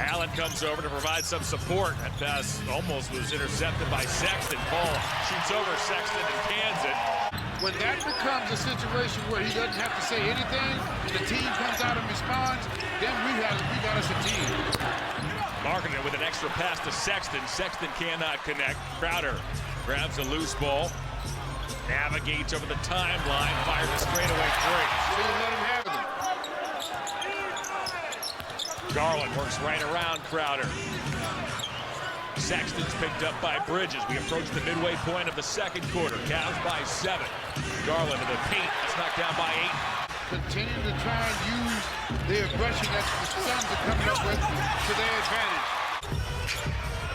Allen comes over to provide some support. That pass almost was intercepted by Sexton. Paul shoots over Sexton and cans it. When that becomes a situation where he doesn't have to say anything, the team comes out and responds, then we got us a team. Marketing with an extra pass to Sexton. Sexton cannot connect. Crowder grabs a loose ball, navigates over the timeline, fires a straightaway three. So you let him have it. Garland works right around Crowder. Sexton's picked up by Bridges. We approach the midway point of the second quarter. Cavs by 7. Garland to the paint. It's knocked down by 8. Continue to try and use the aggression that the Suns are coming up with to their advantage.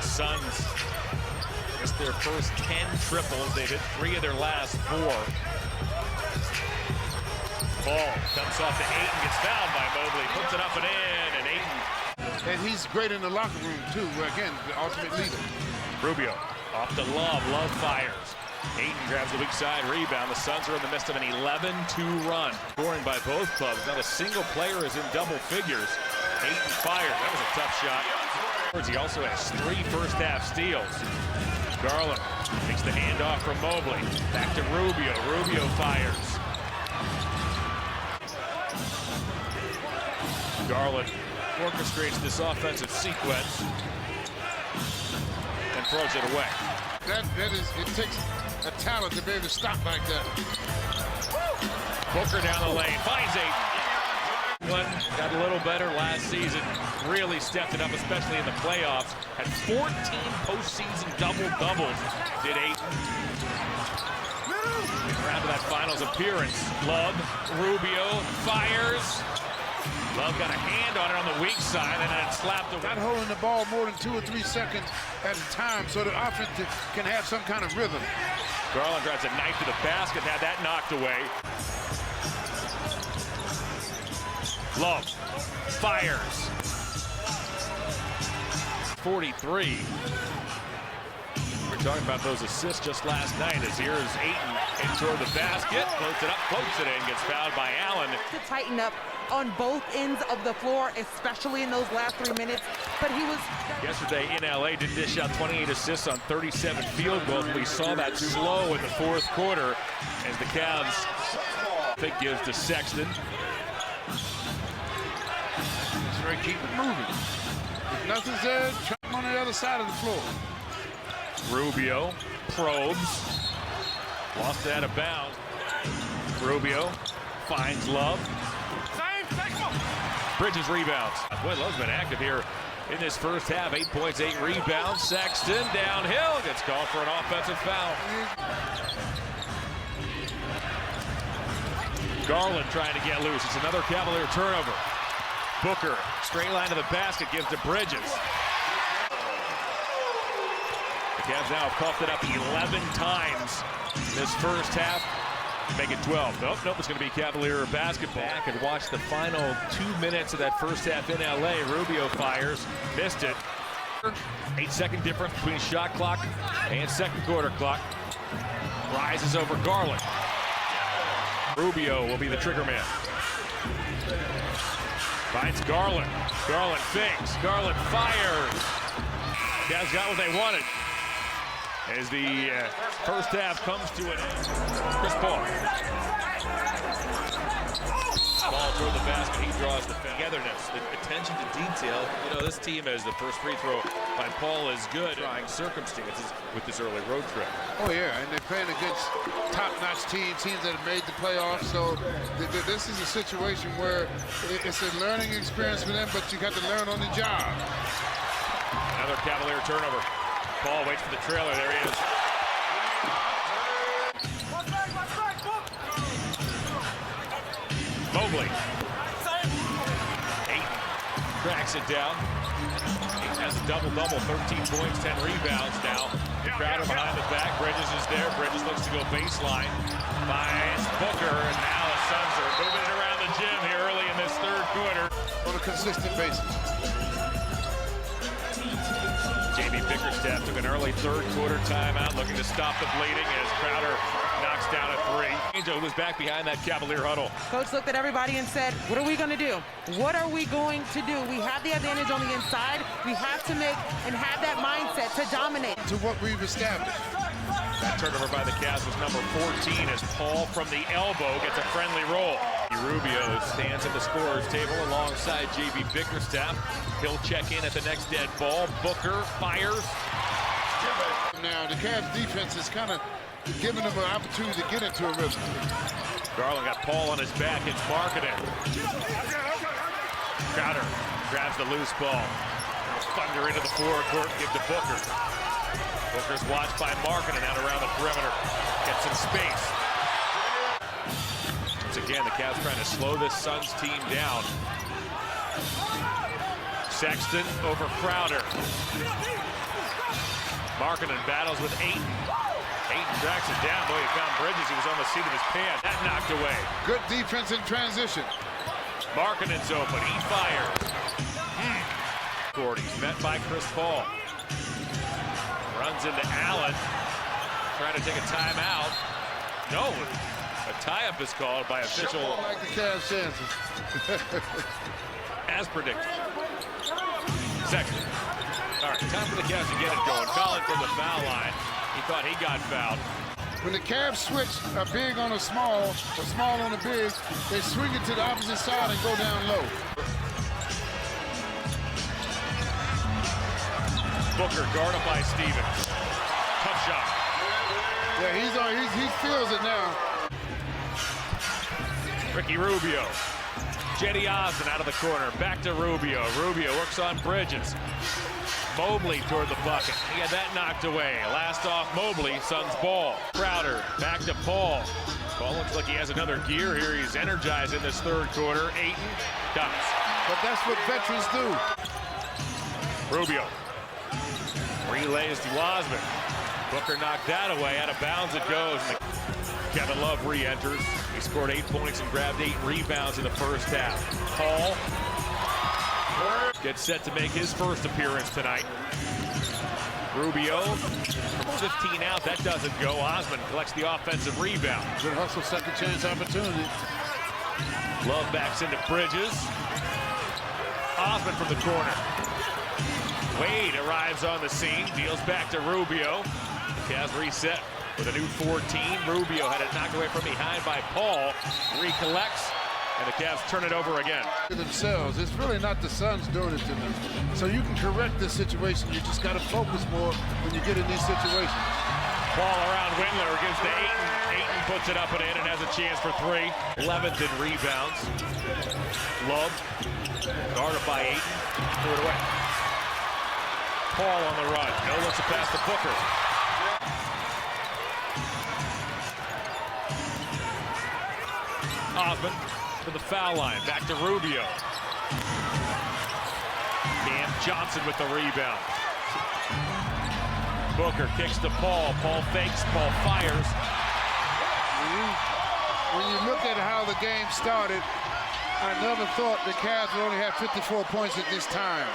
Suns missed their first 10 triples. They've hit 3 of their last 4. Ball comes off to Ayton, gets fouled by Mobley, puts it up and in, and Ayton. And he's great in the locker room, too, where, again, the ultimate leader. Rubio off to Love. Love fires. Ayton grabs the weak side rebound. The Suns are in the midst of an 11-2 run. Scoring by both clubs. Not a single player is in double figures. Ayton fired. That was a tough shot. He also has 3 first-half steals. Garland takes the handoff from Mobley. Back to Rubio. Rubio fires. Garland orchestrates this offensive sequence and throws it away. It takes a talent to be able to stop like that. Booker down the lane, finds Ayton. One got a little better last season, really stepped it up, especially in the playoffs. Had 14 postseason double-doubles, did Ayton. Around to that finals appearance. Love, Rubio, fires. Love got a hand on it on the weak side and then it slapped away. Not holding the ball more than 2 or 3 seconds at a time so the offense can have some kind of rhythm. Garland drives a knife to the basket, had that knocked away. Love fires. 43. We're talking about those assists just last night as here's Ayton in toward the basket, floats it up, floats it in, gets fouled by Allen. To tighten up on both ends of the floor, especially in those last 3 minutes, but he was... Yesterday in LA did dish out 28 assists on 37 field goals. We saw that slow in the fourth quarter as the Cavs pick gives to Sexton. That's right, keep it moving. If nothing's there, try him on the other side of the floor. Rubio probes, lost it out of bounds. Rubio finds Love. Bridges rebounds. Boy, Love's been active here in this first half. 8 points, 8 rebounds. Sexton downhill gets called for an offensive foul. Garland trying to get loose. It's another Cavalier turnover. Booker, straight line to the basket, gives to Bridges. The Cavs now have coughed it up 11 times this first half. Make it 12. Nope, it's going to be Cavalier basketball. Back and watch the final 2 minutes of that first half in LA. Rubio fires, missed it. 8-second difference between shot clock and second quarter clock. Rises over Garland. Rubio will be the trigger man. Finds Garland. Garland fakes. Garland fires. Cavs got what they wanted. As the first half comes to an end. Chris Paul. Ball toward the basket, he draws the togetherness, the attention to detail. You know, this team, as the first free throw by Paul is good, trying circumstances with this early road trip. Oh yeah, and they're playing against top-notch teams that have made the playoffs, so this is a situation where it's a learning experience for them, but you got to learn on the job. Another Cavalier turnover. Paul waits for the trailer. There he is. Mobley. Ayton cracks it down. Ayton has a double-double, 13 points, 10 rebounds now. Crowder behind the back. Bridges is there. Bridges looks to go baseline. Finds Booker, and now the Suns are moving it around the gym here early in this third quarter. On a consistent basis. Jamie Bickerstaff took an early third quarter timeout, looking to stop the bleeding as Crowder knocks Cavs down at 3. Angel was back behind that Cavalier huddle. Coach looked at everybody and said, what are we going to do? What are we going to do? We have the advantage on the inside. We have to make and have that mindset to dominate. To what we've established. That turnover by the Cavs was number 14 as Paul from the elbow gets a friendly roll. Rubio stands at the scorer's table alongside J.B. Bickerstaff. He'll check in at the next dead ball. Booker fires. Now, the Cavs defense is kind of giving them an opportunity to get into a rhythm. Garland got Paul on his back. It's Markkanen. Crowder grabs the loose ball. Thunder into the forecourt, give to Booker. Booker's watched by Markkanen out around the perimeter. Gets some space. Once again, the Cavs trying to slow this Suns team down. Sexton over Crowder. Markkanen battles with Ayton. Ayton tracks it down. Boy, he found Bridges. He was on the seat of his pants. That knocked away. Good defense in transition. Markkanen's open. He fires. He's met by Chris Paul. Runs into Allen. Trying to take a timeout. No. A tie-up is called by official. I like the Cavs' chances. As predicted. Sexton. All right, time for the Cavs to get it going. Calling from the foul line. He thought he got fouled. When the Cavs switch a big on a small on a big, they swing it to the opposite side and go down low. Booker guarded by Stevens. Tough shot. Yeah, he feels it now. Ricky Rubio. Jetty Osmond out of the corner. Back to Rubio. Rubio works on Bridges. Mobley toward the bucket. He had that knocked away. Last off Mobley. Suns ball. Crowder back to Paul. Paul looks like he has another gear here. He's energized in this third quarter. Ayton does. But that's what veterans do. Rubio. Relays to Osmond. Booker knocked that away. Out of bounds it goes. Kevin Love re-enters. He scored 8 points and grabbed 8 rebounds in the first half. Paul gets set to make his first appearance tonight. Rubio from 15 out. That doesn't go. Osmond collects the offensive rebound. Good hustle, second chance opportunity. Love backs into Bridges. Osmond from the corner. Wade arrives on the scene, deals back to Rubio. The Cavs reset with a new 14. Rubio had it knocked away from behind by Paul. Recollects, and the Cavs turn it over again. Themselves, it's really not the Suns doing it to them. So you can correct this situation. You just got to focus more when you get in these situations. Ball around Windler, gives to Ayton. Ayton puts it up and in and has a chance for 3. 11th in rebounds. Love, guarded by Ayton, threw it away. Paul on the run. No looks to pass to Booker. Osmond to the foul line. Back to Rubio. Cam Johnson with the rebound. Booker kicks to Paul. Paul fakes. Paul fires. When you look at how the game started, I never thought the Cavs would only have 54 points at this time.